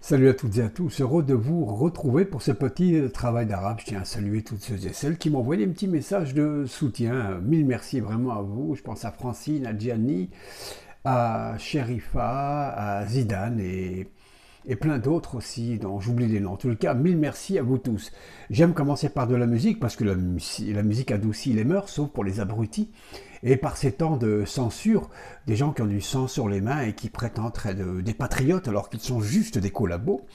Salut à toutes et à tous, heureux de vous retrouver pour ce petit travail d'arabe. Je tiens à saluer toutes ceux et celles qui m'ont envoyé des petits messages de soutien. Mille merci vraiment à vous. Je pense à Francine, à Gianni, à Sherifa, à Zidane et plein d'autres aussi dont j'oublie les noms. En tout cas, mille merci à vous tous. J'aime commencer par de la musique parce que la musique adoucit les mœurs, sauf pour les abrutis. Et par ces temps de censure, des gens qui ont du sang sur les mains et qui prétendent être des patriotes alors qu'ils sont juste des collabos,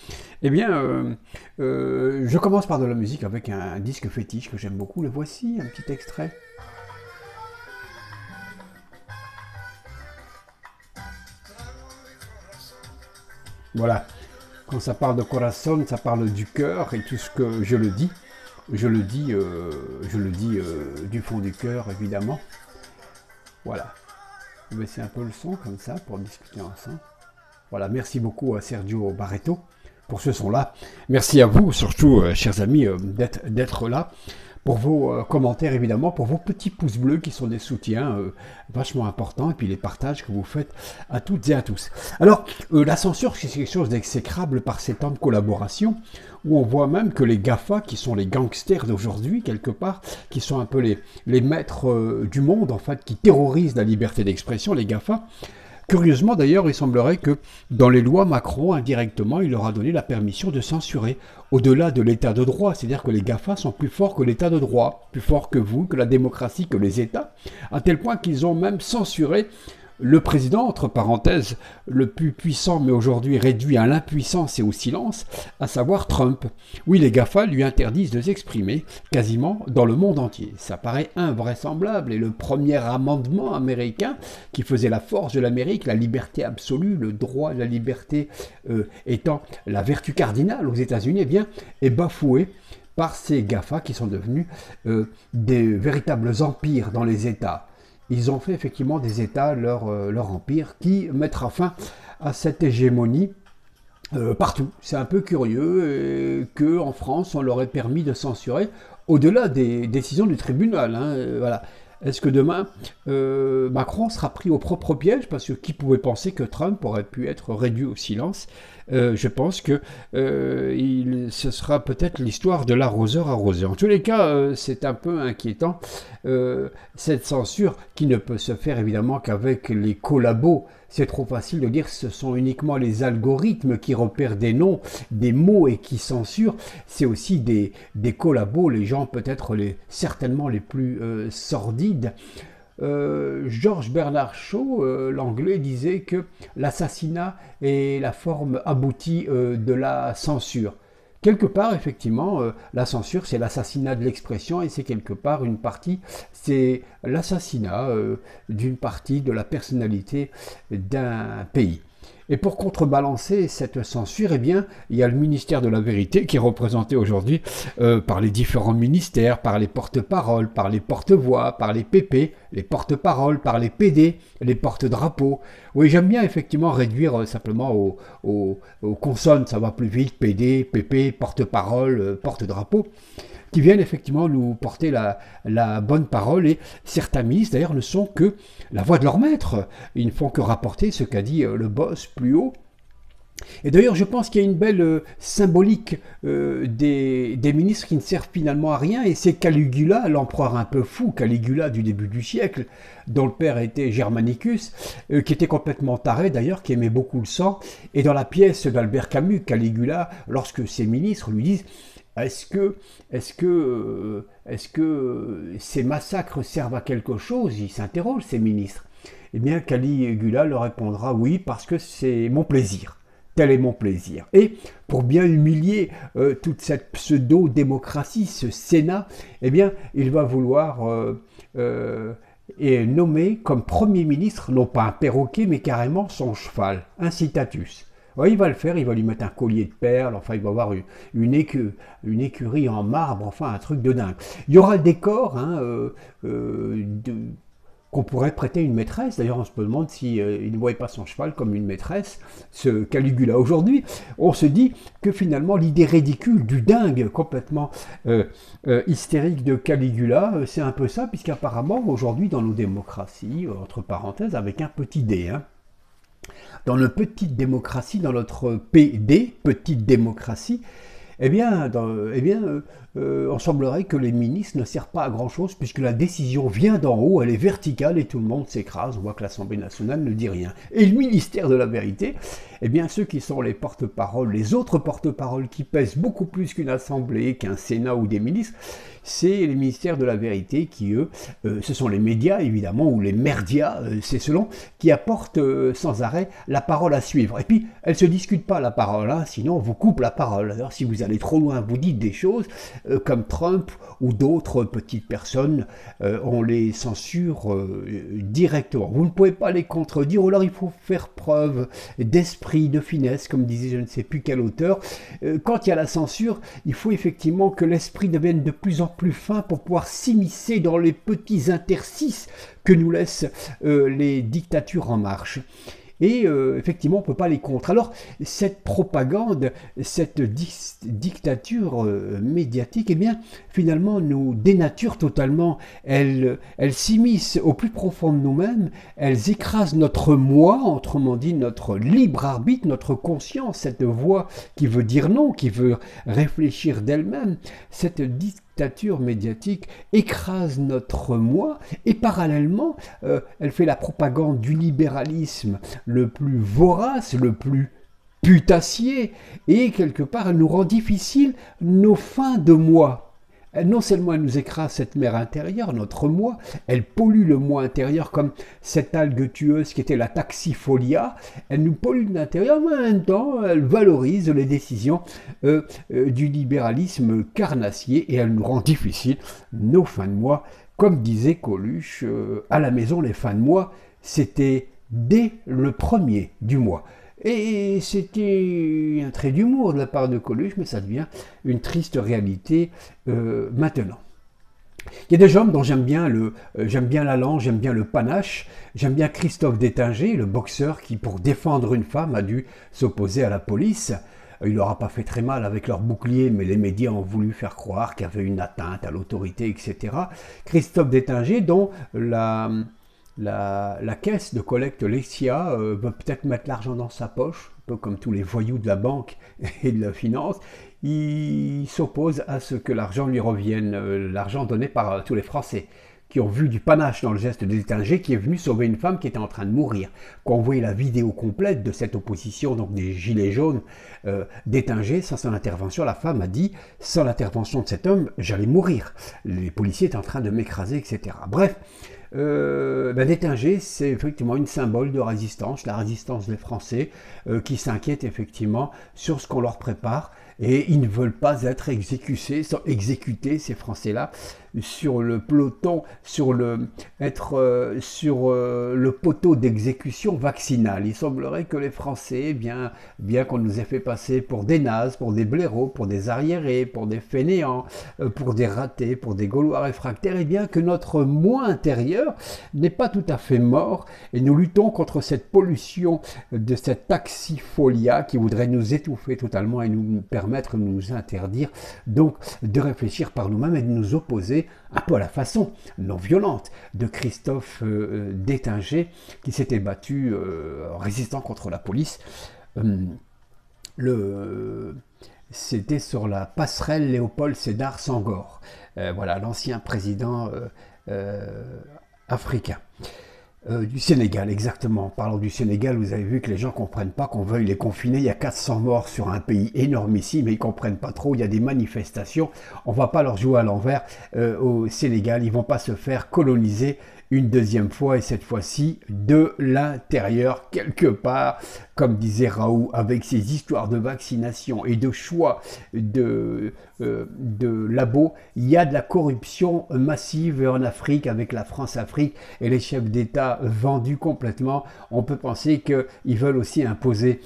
eh bien, je commence par de la musique avec un disque fétiche que j'aime beaucoup. Le voici, un petit extrait. Voilà. Quand ça parle de corazon, ça parle du cœur et tout ce que je le dis du fond du cœur, évidemment. Voilà. Je vais baisser un peu le son comme ça pour discuter ensemble. Voilà, merci beaucoup à Sergio Barreto pour ce son-là. Merci à vous, surtout, chers amis, d'être là. Pour vos commentaires, évidemment, pour vos petits pouces bleus qui sont des soutiens vachement importants, et puis les partages que vous faites à toutes et à tous. Alors, la censure, c'est quelque chose d'exécrable par ces temps de collaboration, où on voit même que les GAFA, qui sont les gangsters d'aujourd'hui, quelque part, qui sont un peu les maîtres du monde, en fait, qui terrorisent la liberté d'expression, les GAFA. Curieusement d'ailleurs, il semblerait que dans les lois Macron, indirectement, il leur a donné la permission de censurer au-delà de l'état de droit. C'est-à-dire que les GAFA sont plus forts que l'état de droit, plus forts que vous, que la démocratie, que les États, à tel point qu'ils ont même censuré le président, entre parenthèses, le plus puissant, mais aujourd'hui réduit à l'impuissance et au silence, à savoir Trump. Oui, les GAFA lui interdisent de s'exprimer quasiment dans le monde entier. Ça paraît invraisemblable. Et le premier amendement américain, qui faisait la force de l'Amérique, la liberté absolue, le droit, la liberté étant la vertu cardinale aux États-Unis, eh bien, est bafoué par ces GAFA qui sont devenus des véritables empires dans les États. Ils ont fait effectivement des États leur empire qui mettra fin à cette hégémonie partout. C'est un peu curieux qu'en France, on leur ait permis de censurer au-delà des décisions du tribunal. Voilà. Est-ce que demain, Macron sera pris au propre piège? Parce que qui pouvait penser que Trump aurait pu être réduit au silence? Je pense que ce sera peut-être l'histoire de l'arroseur arrosé. En tous les cas, c'est un peu inquiétant, cette censure qui ne peut se faire évidemment qu'avec les collabos. C'est trop facile de dire que ce sont uniquement les algorithmes qui repèrent des noms, des mots et qui censurent. C'est aussi des collabos, les gens peut-être certainement les plus sordides. George Bernard Shaw, l'anglais, disait que l'assassinat est la forme aboutie de la censure. Quelque part, effectivement, la censure, c'est l'assassinat de l'expression et c'est quelque part une partie, c'est l'assassinat d'une partie de la personnalité d'un pays. Et pour contrebalancer cette censure, eh bien, il y a le ministère de la Vérité qui est représenté aujourd'hui par les différents ministères, par les porte-paroles, par les porte-voix, par les PP, les porte-paroles, par les PD, les porte-drapeaux. Oui, j'aime bien effectivement réduire simplement aux consonnes, ça va plus vite, PD, PP, porte-parole, porte-drapeau, qui viennent effectivement nous porter la bonne parole. Et certains ministres, d'ailleurs, ne sont que la voix de leur maître. Ils ne font que rapporter ce qu'a dit le boss plus haut. Et d'ailleurs, je pense qu'il y a une belle symbolique des ministres qui ne servent finalement à rien. Et c'est Caligula, l'empereur un peu fou, Caligula du début du siècle, dont le père était Germanicus, qui était complètement taré d'ailleurs, qui aimait beaucoup le sang. Et dans la pièce d'Albert Camus, Caligula, lorsque ses ministres lui disent est-ce que ces massacres servent à quelque chose? Ils s'interrogent, ces ministres. Eh bien, Caligula leur répondra oui, parce que c'est mon plaisir. Tel est mon plaisir. Et pour bien humilier toute cette pseudo-démocratie, ce Sénat, eh bien, il va vouloir nommer comme Premier ministre, non pas un perroquet, mais carrément son cheval, un citatus. Ouais, il va le faire, il va lui mettre un collier de perles, enfin il va avoir une écurie en marbre, enfin un truc de dingue. Il y aura le décor qu'on pourrait prêter une maîtresse. D'ailleurs, on se demande si il ne voyait pas son cheval comme une maîtresse, ce Caligula. Aujourd'hui, on se dit que finalement l'idée ridicule du dingue complètement hystérique de Caligula, c'est un peu ça, puisqu'apparemment aujourd'hui dans nos démocraties, entre parenthèses, avec un petit dé, Dans notre petite démocratie, dans notre PD, petite démocratie, eh bien, on semblerait que les ministres ne servent pas à grand-chose puisque la décision vient d'en haut, elle est verticale et tout le monde s'écrase. On voit que l'Assemblée nationale ne dit rien. Et le ministère de la Vérité, eh bien, ceux qui sont les porte-paroles, les autres porte-paroles qui pèsent beaucoup plus qu'une Assemblée, qu'un Sénat ou des ministres, c'est les ministères de la Vérité qui, eux, ce sont les médias évidemment, ou les merdias, c'est selon, qui apportent sans arrêt la parole à suivre. Et puis, elle ne se discute pas la parole, hein, sinon on vous coupe la parole. Alors si vous allez trop loin, vous dites des choses comme Trump ou d'autres petites personnes, on les censure directement. Vous ne pouvez pas les contredire, ou alors il faut faire preuve d'esprit, de finesse, comme disait je ne sais plus quel auteur. Quand il y a la censure, il faut effectivement que l'esprit devienne de plus en plus fin pour pouvoir s'immiscer dans les petits interstices que nous laissent les dictatures en marche. Et effectivement, on ne peut pas les contre. Alors, cette propagande, cette dictature médiatique, eh bien, finalement, nous dénature totalement. Elles s'immiscent au plus profond de nous-mêmes, elles écrasent notre moi, autrement dit, notre libre arbitre, notre conscience, cette voix qui veut dire non, qui veut réfléchir d'elle-même. Cette dictature médiatique écrase notre moi et parallèlement, elle fait la propagande du libéralisme le plus vorace, le plus putassier, et quelque part elle nous rend difficile nos fins de moi. Non seulement elle nous écrase cette mer intérieure, notre moi, elle pollue le moi intérieur comme cette algue tueuse qui était la taxifolia, elle nous pollue de l'intérieur, mais en même temps elle valorise les décisions du libéralisme carnassier et elle nous rend difficile nos fins de mois. Comme disait Coluche, à la maison les fins de mois, c'était dès le premier du mois. Et c'était un trait d'humour de la part de Coluche, mais ça devient une triste réalité maintenant. Il y a des hommes dont j'aime bien l'allant, j'aime bien le panache, j'aime bien Christophe Détinger, le boxeur qui, pour défendre une femme, a dû s'opposer à la police. Il n'aura pas fait très mal avec leur bouclier, mais les médias ont voulu faire croire qu'il y avait une atteinte à l'autorité, etc. Christophe Détinger, dont la caisse de collecte Lexia va peut-être mettre l'argent dans sa poche, un peu comme tous les voyous de la banque et de la finance. Il s'oppose à ce que l'argent lui revienne, l'argent donné par tous les Français qui ont vu du panache dans le geste de Détinger, qui est venu sauver une femme qui était en train de mourir. Quand on voyait la vidéo complète de cette opposition, donc des gilets jaunes, Détinger, sans son intervention, la femme a dit « Sans l'intervention de cet homme, j'allais mourir. Les policiers étaient en train de m'écraser, etc. » Bref, Détinger, c'est effectivement une symbole de résistance, la résistance des Français qui s'inquiètent effectivement sur ce qu'on leur prépare et ils ne veulent pas être exécutés ces Français-là, sur le peloton, sur le poteau d'exécution vaccinale. Il semblerait que les Français, bien qu'on nous ait fait passer pour des nazes, pour des blaireaux, pour des arriérés, pour des fainéants, pour des ratés, pour des Gaulois réfractaires, et bien que notre moi intérieur n'est pas tout à fait mort et nous luttons contre cette pollution de cette taxifolia qui voudrait nous étouffer totalement et nous permettre de nous interdire donc de réfléchir par nous-mêmes et de nous opposer un peu à la façon non violente de Christophe Détinger qui s'était battu en résistant contre la police. C'était sur la passerelle Léopold Sédar Senghor, voilà, l'ancien président africain. Du Sénégal, exactement. Parlant du Sénégal, vous avez vu que les gens ne comprennent pas qu'on veuille les confiner. Il y a 400 morts sur un pays énormissime, mais ils ne comprennent pas trop. Il y a des manifestations. On ne va pas leur jouer à l'envers au Sénégal. Ils ne vont pas se faire coloniser une deuxième fois, et cette fois-ci de l'intérieur, quelque part, comme disait Raoult, avec ses histoires de vaccination et de choix de labos. Il y a de la corruption massive en Afrique, avec la France-Afrique et les chefs d'État vendus complètement. On peut penser qu'ils veulent aussi imposer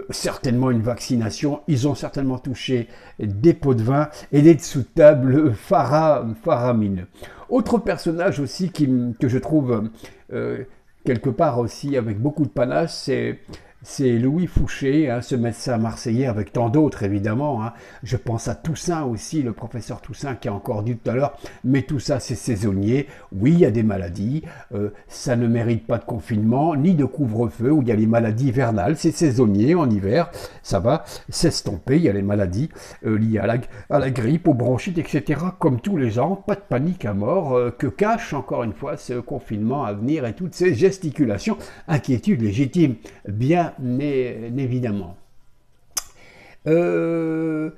certainement une vaccination. Ils ont certainement touché des pots de vin et des dessous-de-table faramineux. Autre personnage aussi que je trouve quelque part aussi avec beaucoup de panache, c'est c'est Louis Fouché, hein, ce médecin marseillais, avec tant d'autres évidemment. Hein. Je pense à Toussaint aussi, le professeur Toussaint qui a encore dit tout à l'heure, mais tout ça c'est saisonnier. Oui, il y a des maladies, ça ne mérite pas de confinement, ni de couvre-feu, où il y a les maladies hivernales, c'est saisonnier en hiver, ça va s'estomper, il y a les maladies liées à la grippe, aux bronchites, etc. Comme tous les ans, pas de panique à mort, que cache encore une fois ce confinement à venir et toutes ces gesticulations, inquiétudes légitimes, bien évidemment. Je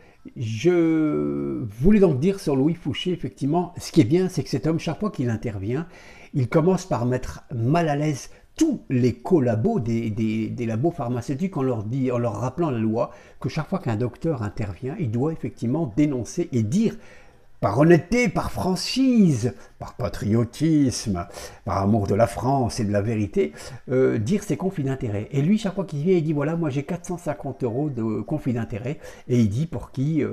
voulais donc dire sur Louis Fouché, effectivement, ce qui est bien, c'est que cet homme, chaque fois qu'il intervient, il commence par mettre mal à l'aise tous les collabos des labos pharmaceutiques en leur rappelant la loi que chaque fois qu'un docteur intervient, il doit effectivement dénoncer et dire par honnêteté, par franchise, par patriotisme, par amour de la France et de la vérité, dire ses conflits d'intérêts. Et lui, chaque fois qu'il vient, il dit voilà, moi j'ai 450 € de conflits d'intérêts, et il dit pour qui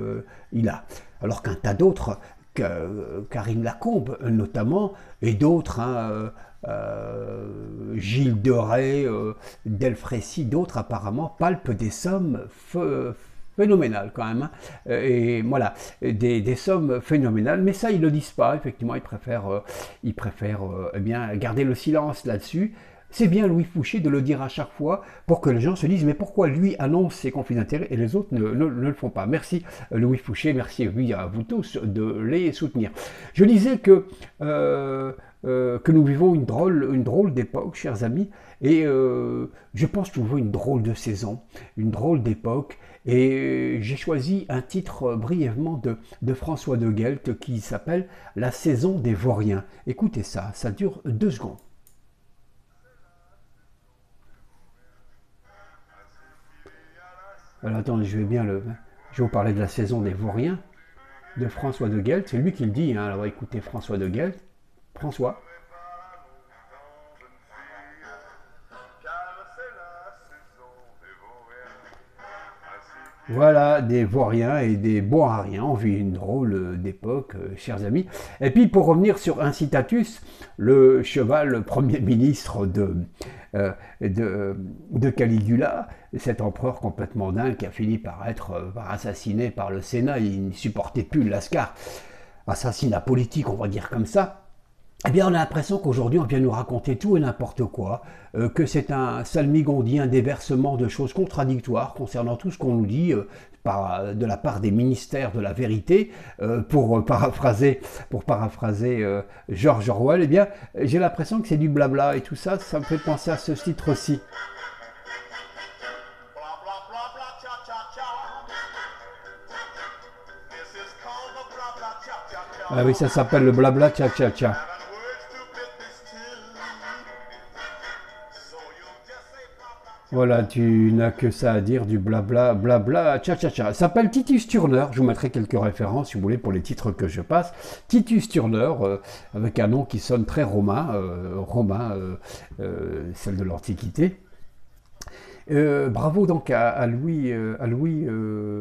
il a. Alors qu'un tas d'autres, Karine Lacombe notamment, et d'autres, hein, Gilles Deray, Delfrécy, d'autres apparemment, palpent des sommes phénoménal quand même, hein. Et voilà, des sommes phénoménales, mais ça ils le disent pas, effectivement ils préfèrent eh bien, garder le silence là-dessus. C'est bien Louis Fouché de le dire à chaque fois pour que les gens se disent mais pourquoi lui annonce ses conflits d'intérêts et les autres ne le font pas. Merci Louis Fouché, merci oui, à vous tous de les soutenir. Je disais que nous vivons une drôle d'époque, chers amis, et je pense que nous vivons une drôle de saison, une drôle d'époque, et j'ai choisi un titre brièvement de François de Guelt qui s'appelle « La saison des vauriens ». Écoutez ça, ça dure 2 secondes. Alors attendez, je vais vous parler de la saison des vauriens de François de Guelt, c'est lui qui le dit, hein. Alors écoutez François de Guelt. François. Voilà, des vauriens et des boariens. On vit une drôle d'époque, chers amis. Et puis, pour revenir sur Incitatus, le cheval premier ministre de Caligula, cet empereur complètement dingue qui a fini par être assassiné par le Sénat, il ne supportait plus le Lascar. Assassinat politique, on va dire comme ça. Eh bien, on a l'impression qu'aujourd'hui, on vient nous raconter tout et n'importe quoi, que c'est un salmigondien déversement de choses contradictoires concernant tout ce qu'on nous dit de la part des ministères de la vérité, pour paraphraser George Orwell. Eh bien, j'ai l'impression que c'est du blabla et tout ça, ça me fait penser à ce titre-ci. Ah oui, ça s'appelle le blabla tcha-tcha-tcha. Voilà, tu n'as que ça à dire, du blabla, blabla, tcha-tcha-tcha. Ça s'appelle Titus Turner, je vous mettrai quelques références si vous voulez pour les titres que je passe. Titus Turner, avec un nom qui sonne très romain, celle de l'Antiquité. Bravo donc à Louis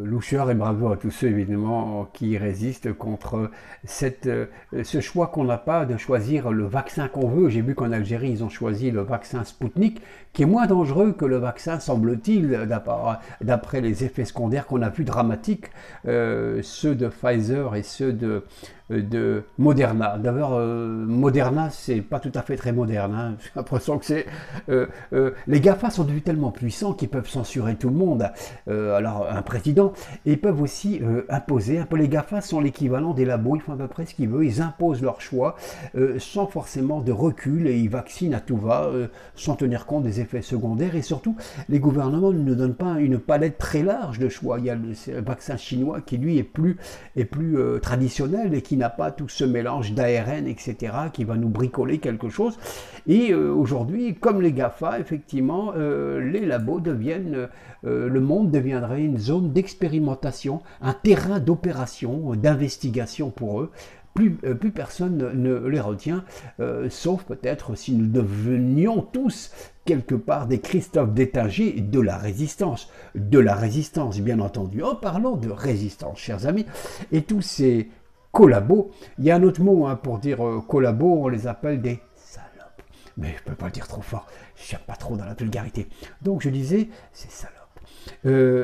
Loucheur et bravo à tous ceux évidemment qui résistent contre ce choix qu'on n'a pas de choisir le vaccin qu'on veut. J'ai vu qu'en Algérie ils ont choisi le vaccin Spoutnik qui est moins dangereux que le vaccin semble-t-il d'après les effets secondaires qu'on a vus dramatiques, ceux de Pfizer et ceux de Moderna. D'abord, Moderna, c'est pas tout à fait très moderne. Hein. J'ai l'impression que c'est... les GAFA sont devenus tellement puissants qu'ils peuvent censurer tout le monde. Alors, un président, et ils peuvent aussi imposer. Un peu les GAFA sont l'équivalent des labos. Ils font à peu près ce qu'ils veulent. Ils imposent leur choix sans forcément de recul et ils vaccinent à tout va, sans tenir compte des effets secondaires. Et surtout, les gouvernements ne donnent pas une palette très large de choix. Il y a le vaccin chinois qui, lui, est plus traditionnel et qui n'a pas tout ce mélange d'ARN, etc., qui va nous bricoler quelque chose. Et aujourd'hui, comme les GAFA, effectivement, les labos deviennent, le monde deviendrait une zone d'expérimentation, un terrain d'opération, d'investigation pour eux. Plus personne ne les retient, sauf peut-être si nous devenions tous quelque part des Christophe d'Étinger de la résistance bien entendu. En parlant de résistance, chers amis, et tous ces collabos, il y a un autre mot hein, pour dire collabos, on les appelle des salopes. mais je ne peux pas le dire trop fort, je n'aime pas trop dans la vulgarité. Donc je disais, c'est salopes.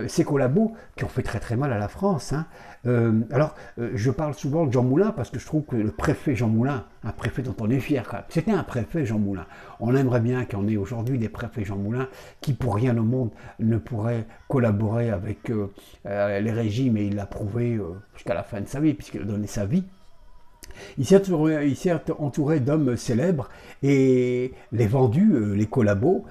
Ces collabos qui ont fait très très mal à la France. Hein. Je parle souvent de Jean Moulin parce que je trouve que le préfet Jean Moulin, un préfet dont on est fier quand même, c'était un préfet Jean Moulin. On aimerait bien qu'on ait aujourd'hui des préfets Jean Moulin qui pour rien au monde ne pourraient collaborer avec les régimes, et il l'a prouvé jusqu'à la fin de sa vie puisqu'il a donné sa vie. Il s'est entouré d'hommes célèbres et les vendus, les collabos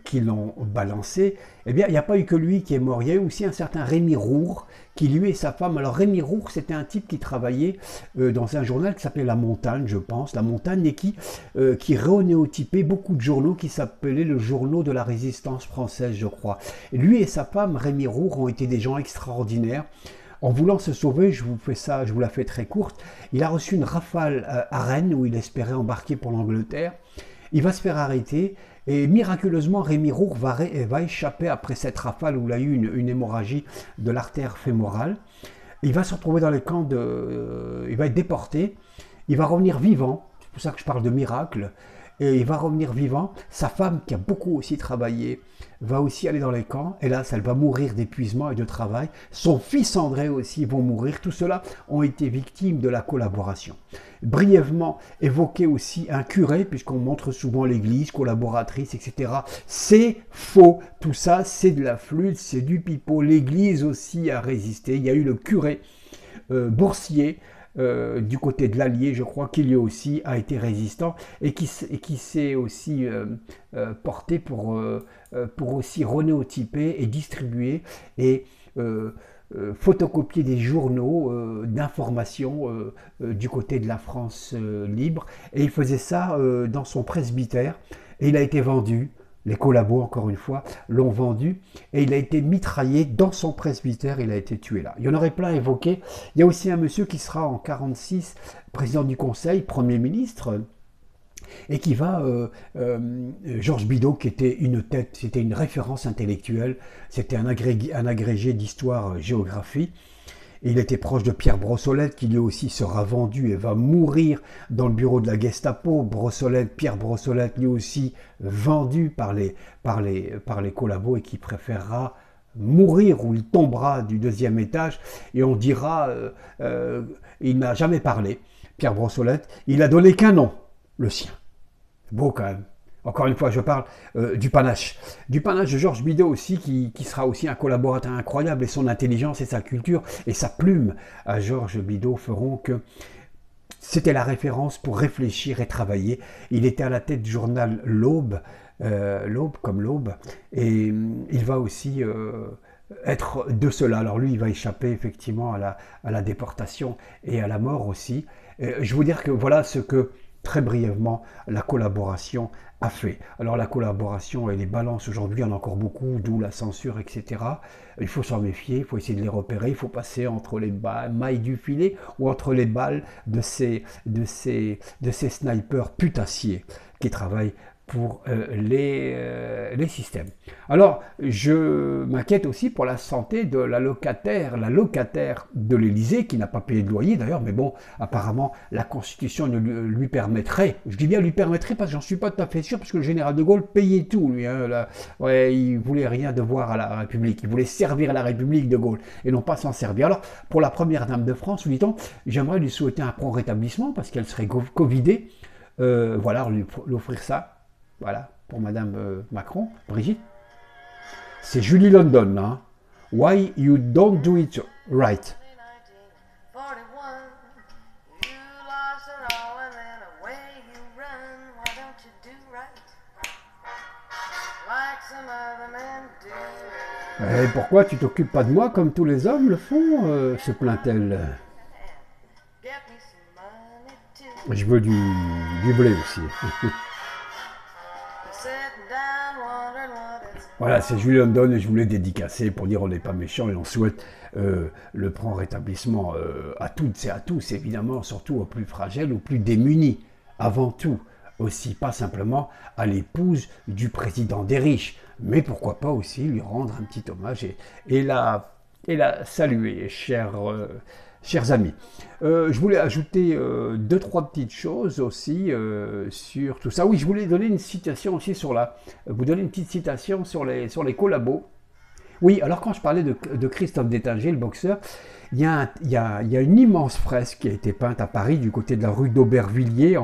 qui l'ont balancé, eh bien, il n'y a pas eu que lui qui est mort. Il y a eu aussi un certain Rémi Roure qui, lui et sa femme... Alors, Rémi Roure, c'était un type qui travaillait dans un journal qui s'appelait La Montagne, je pense, La Montagne, et qui renéotypait beaucoup de journaux qui s'appelaient le Journaux de la Résistance française, je crois. Et lui et sa femme, Rémi Roure, ont été des gens extraordinaires. En voulant se sauver, je vous la fais très courte, il a reçu une rafale à Rennes où il espérait embarquer pour l'Angleterre. Il va se faire arrêter et miraculeusement Rémi Roure va échapper après cette rafale où il a eu une hémorragie de l'artère fémorale. Il va se retrouver dans les camps il va être déporté, il va revenir vivant, c'est pour ça que je parle de miracle. Et il va revenir vivant. Sa femme, qui a beaucoup aussi travaillé, va aussi aller dans les camps. Hélas, elle va mourir d'épuisement et de travail. Son fils André aussi vont mourir. Tout cela ont été victimes de la collaboration. Brièvement évoquer aussi un curé, puisqu'on montre souvent l'église collaboratrice, etc. C'est faux. Tout ça, c'est de la flûte, c'est du pipeau. L'église aussi a résisté. Il y a eu le curé Boursier, du côté de l'Allier, je crois, qui lui aussi a été résistant et qui s'est aussi porté pour aussi renéotyper et distribuer et photocopier des journaux d'information du côté de la France libre. Et il faisait ça dans son presbytère et il a été vendu. Les collabos, encore une fois, l'ont vendu et il a été mitraillé dans son presbytère, il a été tué là. Il y en aurait plein à évoquer. Il y a aussi un monsieur qui sera en 1946 président du Conseil, Premier ministre, et qui va, Georges Bidault, qui était une tête, c'était une référence intellectuelle, c'était un agrégé d'histoire-géographie. Et il était proche de Pierre Brossolette, qui lui aussi sera vendu et va mourir dans le bureau de la Gestapo. Pierre Brossolette, lui aussi vendu par les collabos et qui préférera mourir ou il tombera du 2e étage. Et on dira, il n'a jamais parlé, Pierre Brossolette. Il a donné qu'un nom, le sien. Beau quand même. Encore une fois, je parle du panache. Du panache de Georges Bidault aussi, qui sera aussi un collaborateur incroyable, et son intelligence et sa culture et sa plume à Georges Bidault feront que c'était la référence pour réfléchir et travailler. Il était à la tête du journal L'Aube, L'Aube comme l'Aube, et il va aussi être de cela. Alors lui, il va échapper effectivement à la déportation et à la mort aussi. Je veux dire que voilà ce que, très brièvement, la collaboration a fait. Alors la collaboration et les balances aujourd'hui, il y en a encore beaucoup, d'où la censure, etc. Il faut s'en méfier, il faut essayer de les repérer, il faut passer entre les mailles du filet ou entre les balles de ces snipers putassiers qui travaillent pour les systèmes. Alors, je m'inquiète aussi pour la santé de la locataire de l'Élysée, qui n'a pas payé de loyer d'ailleurs, mais bon, apparemment, la Constitution lui permettrait, je dis bien lui permettrait parce que j'en suis pas tout à fait sûr, parce que le général de Gaulle payait tout, lui, hein, ouais, il voulait rien devoir à la République, il voulait servir à la République de Gaulle, et non pas s'en servir. Alors, pour la première dame de France, lui dit-on, j'aimerais lui souhaiter un prompt rétablissement, parce qu'elle serait covidée, voilà, lui offrir ça. Voilà, pour Madame Macron, Brigitte. C'est Julie London, hein. Why you don't do it right. Et pourquoi tu t'occupes pas de moi comme tous les hommes le font, se plaint-elle. Je veux du blé aussi. Voilà, c'est Julie London et je voulais dédicacer pour dire on n'est pas méchant et on souhaite le prompt rétablissement à toutes et à tous, évidemment, surtout aux plus fragiles, aux plus démunis, avant tout, aussi, pas simplement à l'épouse du président des riches, mais pourquoi pas aussi lui rendre un petit hommage et la saluer, chère chers amis. Je voulais ajouter deux, trois petites choses aussi sur tout ça. Oui, je voulais donner une citation aussi vous donner une petite citation sur les collabos. Oui, alors quand je parlais de Christophe Détinger, le boxeur, il y a une immense fresque qui a été peinte à Paris du côté de la rue d'Aubervilliers,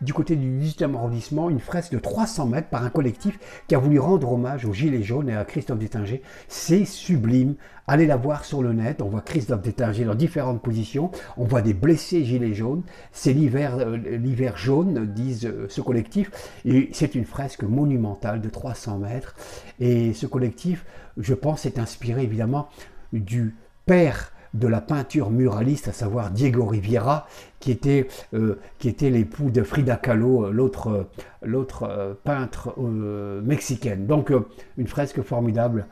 du côté du 18e arrondissement, une fresque de 300 mètres par un collectif qui a voulu rendre hommage aux Gilets jaunes et à Christophe Détinger. C'est sublime. Allez la voir sur le net. On voit Christophe Détinger dans différentes positions. On voit des blessés Gilets jaunes. C'est l'hiver jaune, disent ce collectif. Et c'est une fresque monumentale de 300 mètres. Et ce collectif, je pense, est inspiré évidemment du père de la peinture muraliste, à savoir Diego Rivera, qui était l'époux de Frida Kahlo, l'autre peintre mexicaine. Donc une fresque formidable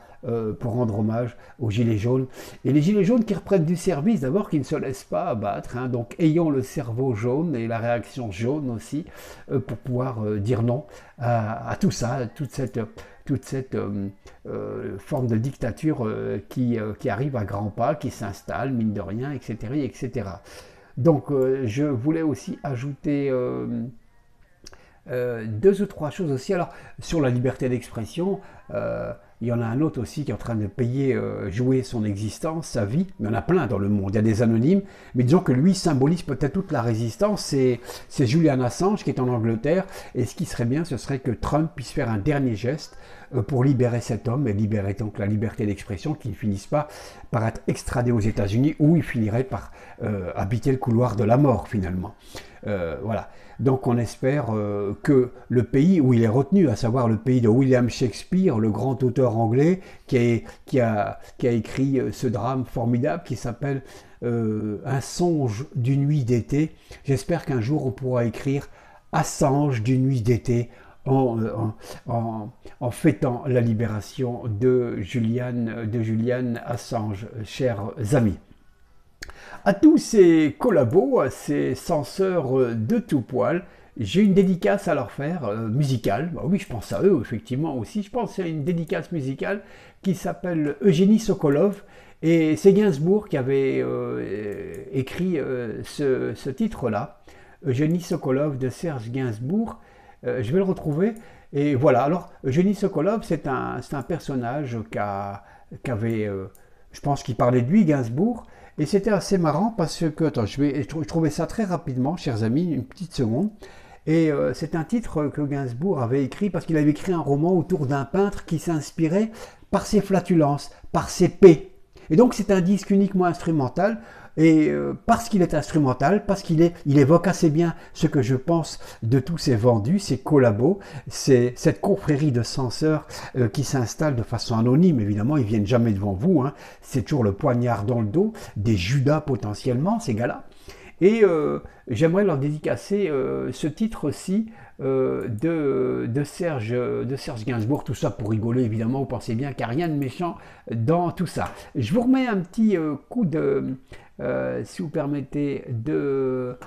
pour rendre hommage aux Gilets jaunes. Et les Gilets jaunes qui reprennent du service, d'abord, qui ne se laissent pas abattre, hein, donc ayant le cerveau jaune et la réaction jaune aussi, pour pouvoir dire non à tout ça, à toute cette forme de dictature qui arrive à grands pas, qui s'installe, mine de rien, etc. etc. Donc je voulais aussi ajouter deux ou trois choses aussi. Alors, sur la liberté d'expression, il y en a un autre aussi qui est en train de jouer son existence, sa vie. Il y en a plein dans le monde, il y a des anonymes, mais disons que lui symbolise peut-être toute la résistance. C'est Julian Assange qui est en Angleterre, et ce qui serait bien, ce serait que Trump puisse faire un dernier geste pour libérer cet homme, et libérer donc la liberté d'expression, qu'il ne finisse pas par être extradé aux États-Unis, où il finirait par habiter le couloir de la mort finalement. Voilà. Donc on espère que le pays où il est retenu, à savoir le pays de William Shakespeare, le grand auteur anglais qui a écrit ce drame formidable qui s'appelle Un songe d'une nuit d'été. J'espère qu'un jour on pourra écrire Assange d'une nuit d'été en fêtant la libération de Julian Assange, chers amis. À tous ces collabos, à ces censeurs de tout poil, j'ai une dédicace à leur faire, musicale. Bah oui, je pense à eux, effectivement, aussi. Je pense à une dédicace musicale qui s'appelle Eugénie Sokolov. Et c'est Gainsbourg qui avait écrit ce titre-là. Eugénie Sokolov de Serge Gainsbourg. Je vais le retrouver. Et voilà, alors Eugénie Sokolov, c'est un personnage qu'avait, je pense qu'il parlait de lui, Gainsbourg. Et c'était assez marrant parce que, attends, je trouvais ça très rapidement, chers amis, une petite seconde. Et c'est un titre que Gainsbourg avait écrit parce qu'il avait écrit un roman autour d'un peintre qui s'inspirait par ses flatulences, par ses paix. Et donc c'est un disque uniquement instrumental. Et parce qu'il est instrumental, parce qu'il évoque assez bien ce que je pense de tous ces vendus, ces collabos, cette confrérie de censeurs qui s'installe de façon anonyme, évidemment, ils viennent jamais devant vous, hein. C'est toujours le poignard dans le dos, des Judas potentiellement, ces gars-là. Et j'aimerais leur dédicacer ce titre-ci de Serge Gainsbourg, tout ça pour rigoler évidemment, vous pensez bien qu'il n'y a rien de méchant dans tout ça. Je vous remets un petit coup si vous permettez, de